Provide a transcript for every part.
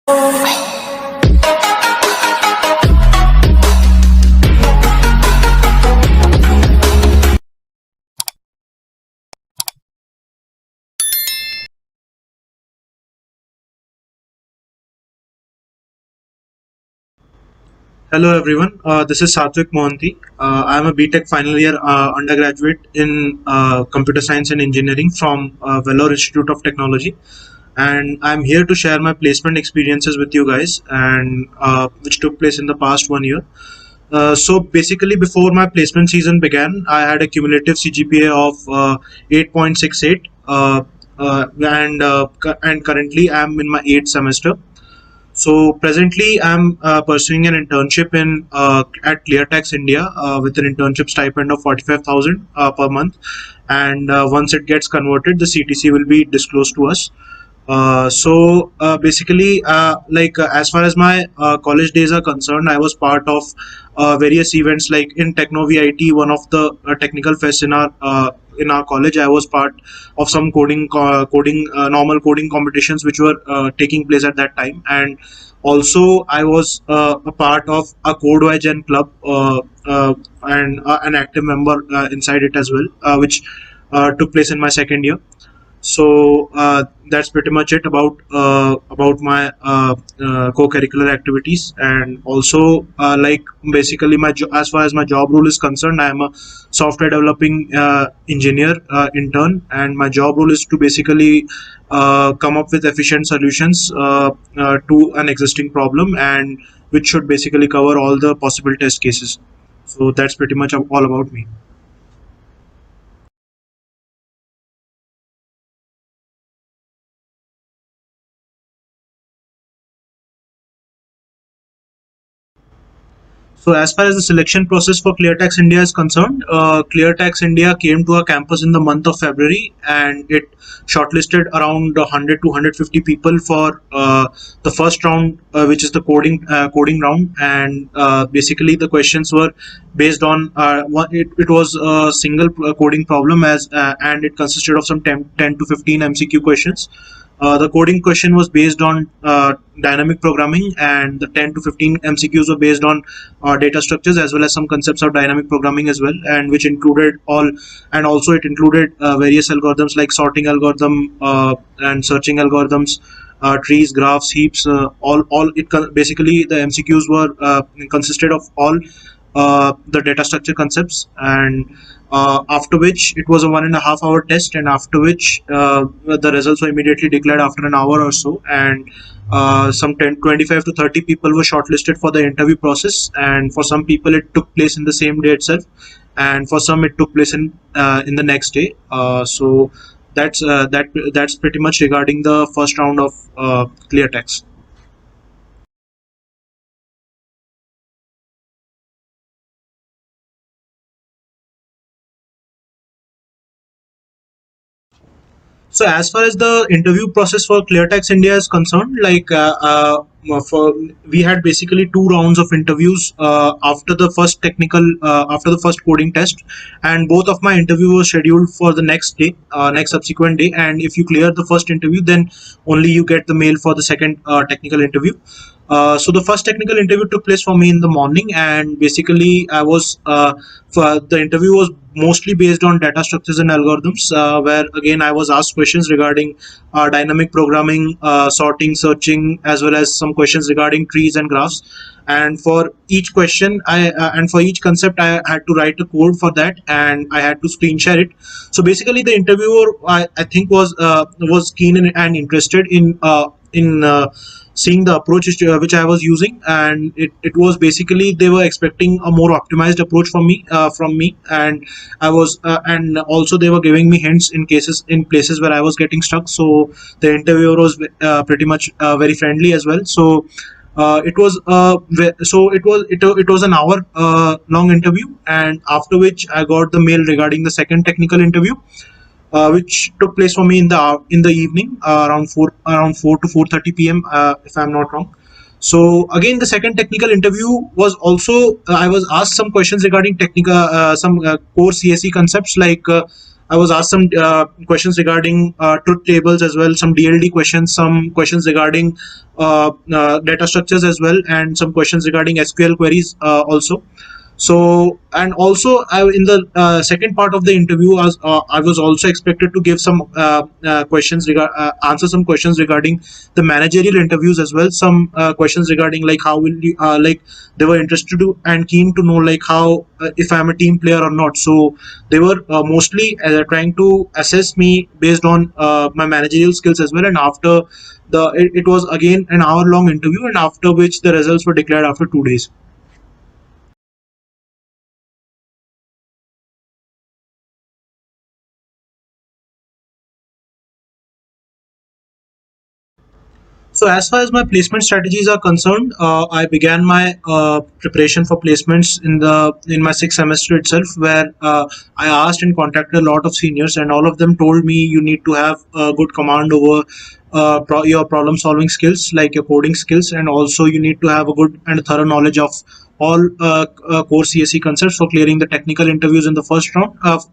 Hello everyone, this is Satwik. I am a BTech final year undergraduate in Computer Science and Engineering from Vellore Institute of Technology, and I'm here to share my placement experiences with you guys, and which took place in the past 1 year. So basically, before my placement season began, I had a cumulative CGPA of 8.68, and currently I'm in my eighth semester. So presently, I'm pursuing an internship in at ClearTax India with an internship stipend of 45,000 per month, and once it gets converted, the CTC will be disclosed to us. Basically, as far as my college days are concerned, I was part of various events like in Techno VIT, one of the technical fests in our college. I was part of some normal coding competitions which were taking place at that time, and also I was a part of a CodeYgen club and an active member inside it as well, which took place in my second year. So that's pretty much it about my co-curricular activities. And also basically as far as my job role is concerned, I am a software developing engineer intern, and my job role is to basically come up with efficient solutions to an existing problem, and which should basically cover all the possible test cases. So that's pretty much all about me. So as far as the selection process for ClearTax India is concerned, ClearTax India came to our campus in the month of February, and it shortlisted around 100 to 150 people for the first round, which is the coding round. And basically the questions were based on it was a single coding problem, and it consisted of some 10 to 15 MCQ questions. The coding question was based on dynamic programming, and the 10 to 15 MCQs were based on data structures as well as some concepts of dynamic programming as well, and which included and also it included various algorithms like sorting algorithm and searching algorithms, trees, graphs, heaps, basically the MCQs were consisted of all the data structure concepts. And after which it was a 1.5 hour test, and after which the results were immediately declared after an hour or so. And some 25 to 30 people were shortlisted for the interview process, and for some people it took place in the same day itself, and for some it took place in the next day. So that's pretty much regarding the first round of ClearTax. So as far as the interview process for ClearTax India is concerned, for we had basically two rounds of interviews after the first coding test, and both of my interview was scheduled for the next day, next subsequent day. And if you clear the first interview, then only you get the mail for the second technical interview. So the first technical interview took place for me in the morning, and basically for the interview was mostly based on data structures and algorithms, where again I was asked questions regarding dynamic programming, sorting, searching, as well as some questions regarding trees and graphs. And for each question and for each concept, I had to write a code for that, and I had to screen share it. So basically the interviewer, I think, was keen and interested in seeing the approach which I was using. And it was basically they were expecting a more optimized approach from me. And I was and also they were giving me hints in places where I was getting stuck. So the interviewer was pretty much very friendly as well. So it was an hour long interview, and after which I got the mail regarding the second technical interview, which took place for me in the evening, around 4 to 4:30 p.m. If I'm not wrong. So again, the second technical interview was also I was asked some questions regarding technical some core CSE concepts, like I was asked some questions regarding truth tables as well, some DLD questions, some questions regarding data structures as well, and some questions regarding SQL queries also. So, and also in the second part of the interview, I was also expected to give some answer some questions regarding the managerial interviews as well, some questions regarding like how will you like they were interested to and keen to know like how if I'm a team player or not. So they were mostly trying to assess me based on my managerial skills as well. And after it was again an hour long interview, and after which the results were declared after 2 days. So as far as my placement strategies are concerned, I began my preparation for placements in my sixth semester itself, where I asked and contacted a lot of seniors, and all of them told me you need to have a good command over your problem solving skills, like your coding skills, and also you need to have a good and thorough knowledge of all core CSE concepts for clearing the technical interviews in the first round of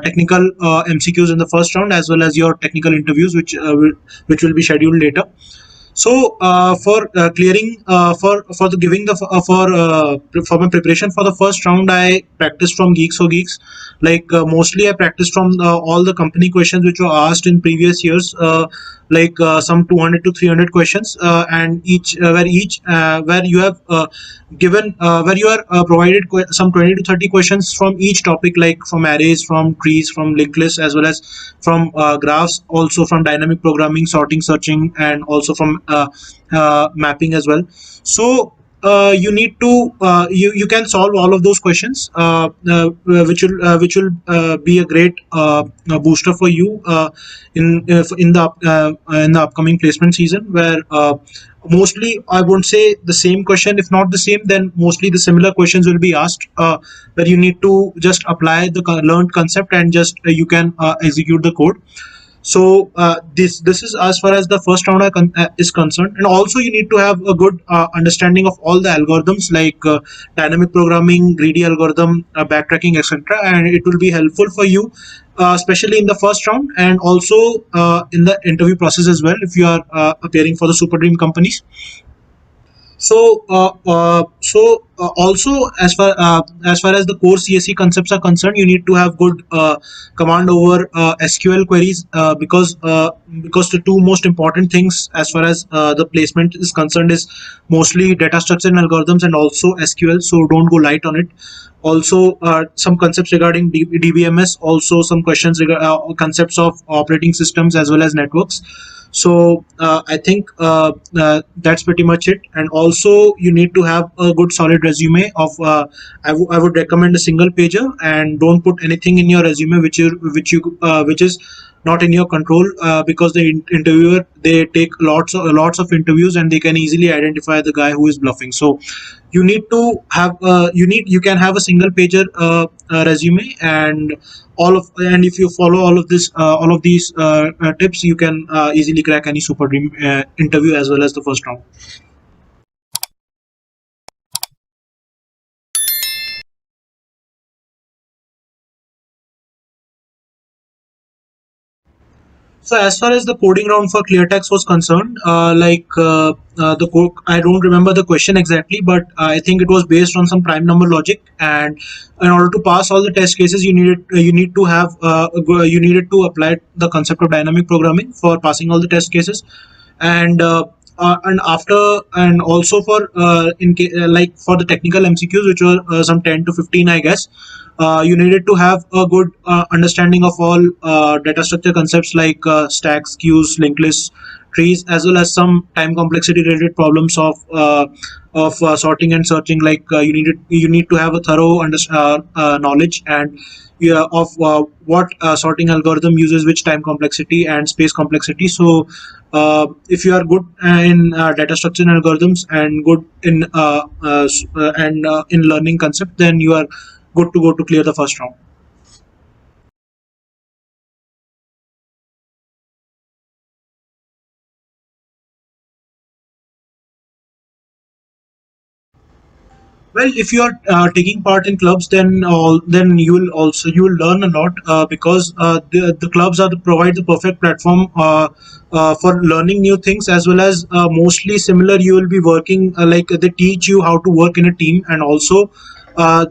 technical MCQs in the first round, as well as your technical interviews, which will be scheduled later. So for clearing for the giving the for my preparation for the first round, I practiced from Geeks for Geeks. Like mostly, I practiced from all the company questions which were asked in previous years. Like some 200 to 300 questions, and where you have given where you are provided some 20 to 30 questions from each topic, like from arrays, from trees, from linked lists, as well as from graphs, also from dynamic programming, sorting, searching, and also from mapping as well. So you need to you can solve all of those questions, which will be a great booster for you in the upcoming placement season, where mostly I won't say the same question. If not the same, then mostly the similar questions will be asked, where you need to just apply the learned concept and just you can execute the code. So this is as far as the first round is concerned. And also you need to have a good understanding of all the algorithms, like dynamic programming, greedy algorithm, backtracking, etc., and it will be helpful for you, especially in the first round, and also in the interview process as well, if you are appearing for the super dream companies. Also, as far as the core CSE concepts are concerned, you need to have good command over SQL queries, because the two most important things as far as the placement is concerned is mostly data structure and algorithms, and also SQL. So don't go light on it. Also, some concepts regarding DBMS. Also, some concepts of operating systems as well as networks. So I think that's pretty much it. And also you need to have a good solid resume of I would recommend a single pager, and don't put anything in your resume which is not in your control, because the interviewer, they take lots of interviews, and they can easily identify the guy who is bluffing. So you need to have you can have a single pager resume, and if you follow all of these tips, you can easily crack any super dream interview as well as the first round. So as far as the coding round for ClearTax was concerned, I don't remember the question exactly, but I think it was based on some prime number logic. And in order to pass all the test cases, you needed to apply the concept of dynamic programming for passing all the test cases. And after, and also for like for the technical MCQs, which were some 10 to 15, I guess, you needed to have a good understanding of all data structure concepts, like stacks, queues, linked lists, trees, as well as some time complexity related problems of sorting and searching. Like you need to have a thorough knowledge and yeah, of what sorting algorithm uses which time complexity and space complexity. So if you are good in data structure and algorithms, and good in in learning concept, then you are good to go to clear the first round. Well, if you are taking part in clubs, then you will learn a lot, because the clubs provide the perfect platform for learning new things, as well as mostly similar. You will be working, like they teach you how to work in a team, and also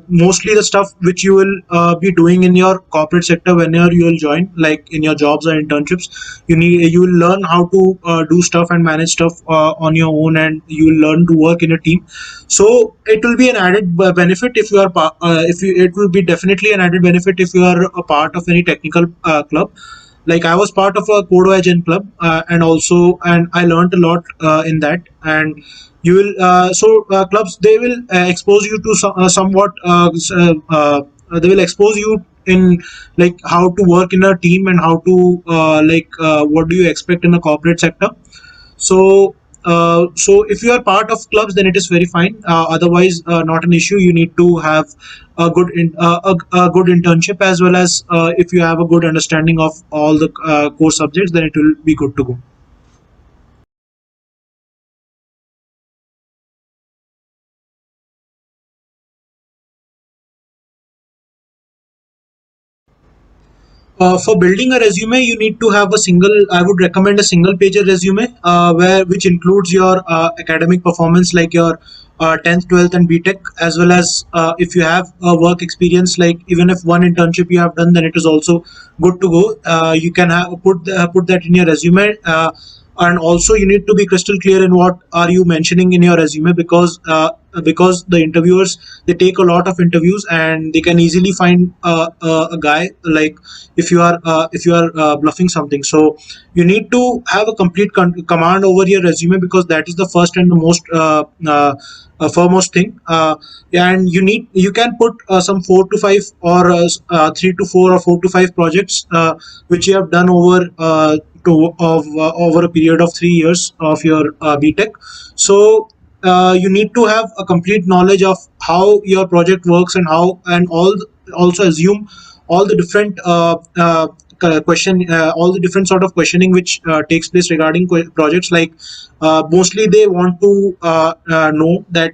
mostly the stuff which you will be doing in your corporate sector whenever you will join, like in your jobs or internships. You will learn how to do stuff and manage stuff on your own, and you will learn to work in a team. So it will be an added benefit if you are if you it will be definitely an added benefit if you are a part of any technical club. Like I was part of a Code club, and I learned a lot in that. And you will clubs, they will expose you to somewhat they will expose you in, like, how to work in a team, and how to what do you expect in a corporate sector. So if you are part of clubs, then it is very fine. Otherwise, not an issue. You need to have a good internship, as well as if you have a good understanding of all the core subjects, then it will be good to go. For building a resume, you need to have a single. I would recommend a single pager resume, where which includes your academic performance, like your 10th, 12th, and BTech, as well as if you have work experience, like even if one internship you have done, then it is also good to go. You can put that in your resume. And also you need to be crystal clear in what are you mentioning in your resume, because the interviewers, they take a lot of interviews, and they can easily find a guy, like if you are bluffing something. So you need to have a complete command over your resume, because that is the first and the most foremost thing. And you can put some 4 to 5, or 3 to 4, or 4 to 5 projects which you have done over a period of 3 years of your BTech. So you need to have a complete knowledge of how your project works, and also assume all the different all the different sort of questioning which takes place regarding projects. Like mostly they want to know that,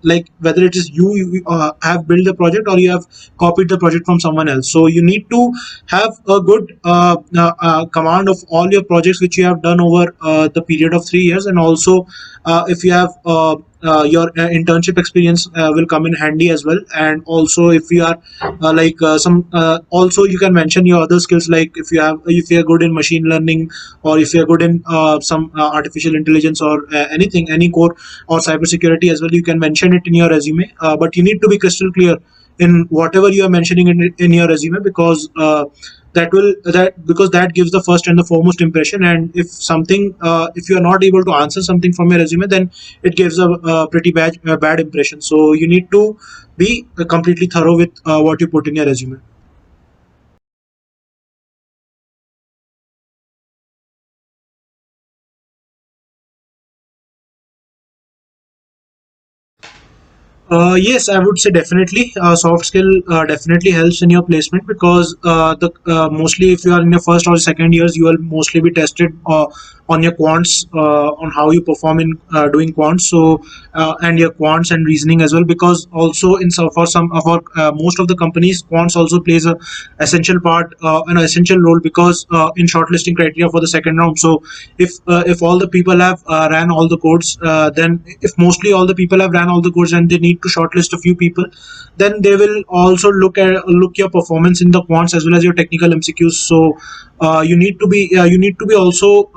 like, whether it is you have built the project, or you have copied the project from someone else. So you need to have a good command of all your projects which you have done over the period of 3 years. And also if you have your internship experience will come in handy as well. And also if you are some also you can mention your other skills, like if you are good in machine learning, or if you are good in some artificial intelligence, or anything, any core, or cybersecurity as well. You can mention it in your resume, but you need to be crystal clear in whatever you are mentioning in your resume, because that gives the first and the foremost impression. And if you are not able to answer something from your resume, then it gives a pretty bad impression. So you need to be completely thorough with what you put in your resume. Yes, I would say definitely. Soft skill definitely helps in your placement, because the mostly if you are in your first or second years, you will mostly be tested on your quants, on how you perform in doing quants. So and your quants and reasoning as well, because also for some of our most of the companies, quants also plays a essential part, an essential role, because in shortlisting criteria for the second round. So if all the people have ran all the codes, then if mostly all the people have ran all the codes, and they need to shortlist a few people, then they will also look your performance in the quants as well as your technical MCQs. So you need to be also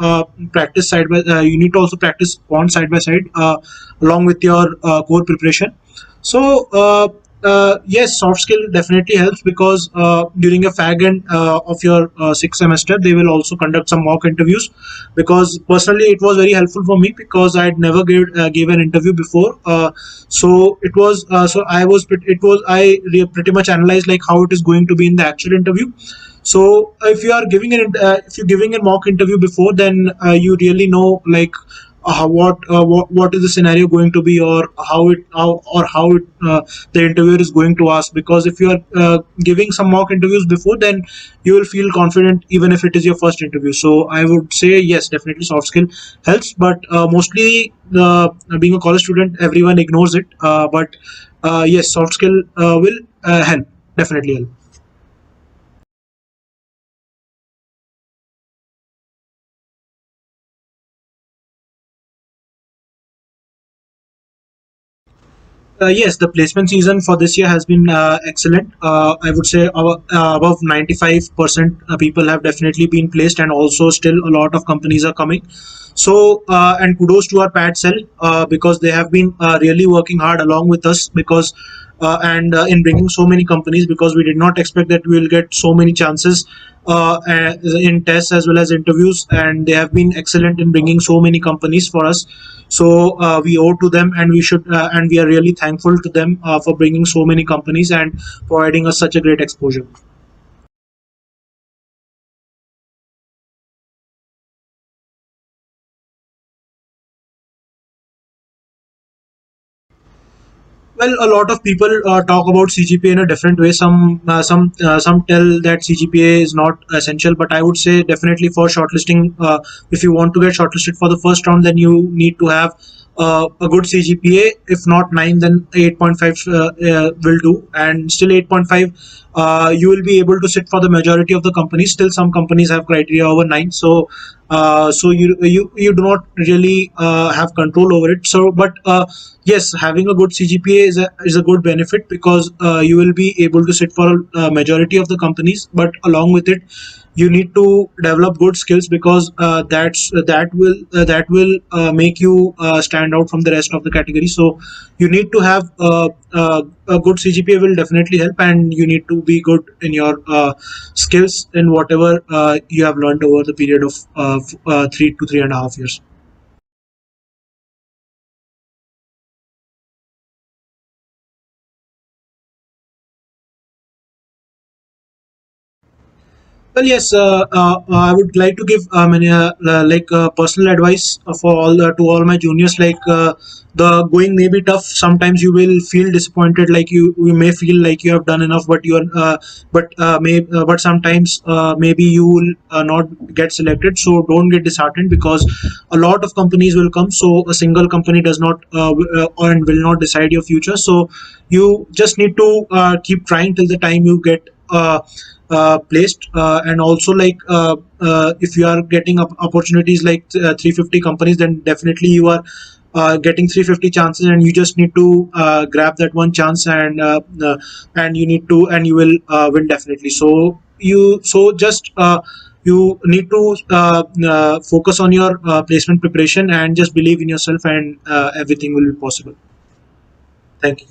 practice side by you need to also practice quant side by side, along with your core preparation. So yes, soft skill definitely helps, because during a fag end of your sixth semester, they will also conduct some mock interviews. Because personally, it was very helpful for me, because I had never gave an interview before. So it was so I was pretty much analyzed, like, how it is going to be in the actual interview. So if you're giving a mock interview before, then you really know, like, what is the scenario going to be, or how it, the interviewer is going to ask. Because if you are giving some mock interviews before, then you will feel confident even if it is your first interview. So I would say yes, definitely soft skill helps, but mostly being a college student, everyone ignores it. But yes, soft skill will help, definitely help. Yes, the placement season for this year has been excellent. I would say above 95% people have definitely been placed, and also still a lot of companies are coming. So, and kudos to our Pat Cell, because they have been really working hard along with us, because and in bringing so many companies, because we did not expect that we will get so many chances in tests as well as interviews, and they have been excellent in bringing so many companies for us. So we owe to them, and we are really thankful to them for bringing so many companies and providing us such a great exposure. Well, a lot of people talk about CGPA in a different way. Some tell that CGPA is not essential, but I would say definitely for shortlisting, if you want to get shortlisted for the first round, then you need to have a good CGPA. If not 9, then 8.5 will do, and still 8.5. You will be able to sit for the majority of the companies. Still, some companies have criteria over 9, so you do not really have control over it. So, but yes, having a good CGPA is a good benefit, because you will be able to sit for a majority of the companies. But along with it, you need to develop good skills, because that will make you stand out from the rest of the category. So you need to have a good CGPA will definitely help, and you need to be good in your skills in whatever you have learned over the period of 3 to 3.5 years. Well, yes, I would like to give personal advice for all to all my juniors. Like the going may be tough. Sometimes you will feel disappointed. Like you may feel like you have done enough, but you are but sometimes maybe you will not get selected. So don't get disheartened, because a lot of companies will come. So a single company does not and will not decide your future. So you just need to keep trying till the time you get. Placed, and also like if you are getting opportunities like 350 companies, then definitely you are getting 350 chances, and you just need to grab that one chance, and you need to, and you will win definitely. So just you need to focus on your placement preparation, and just believe in yourself, and everything will be possible. Thank you.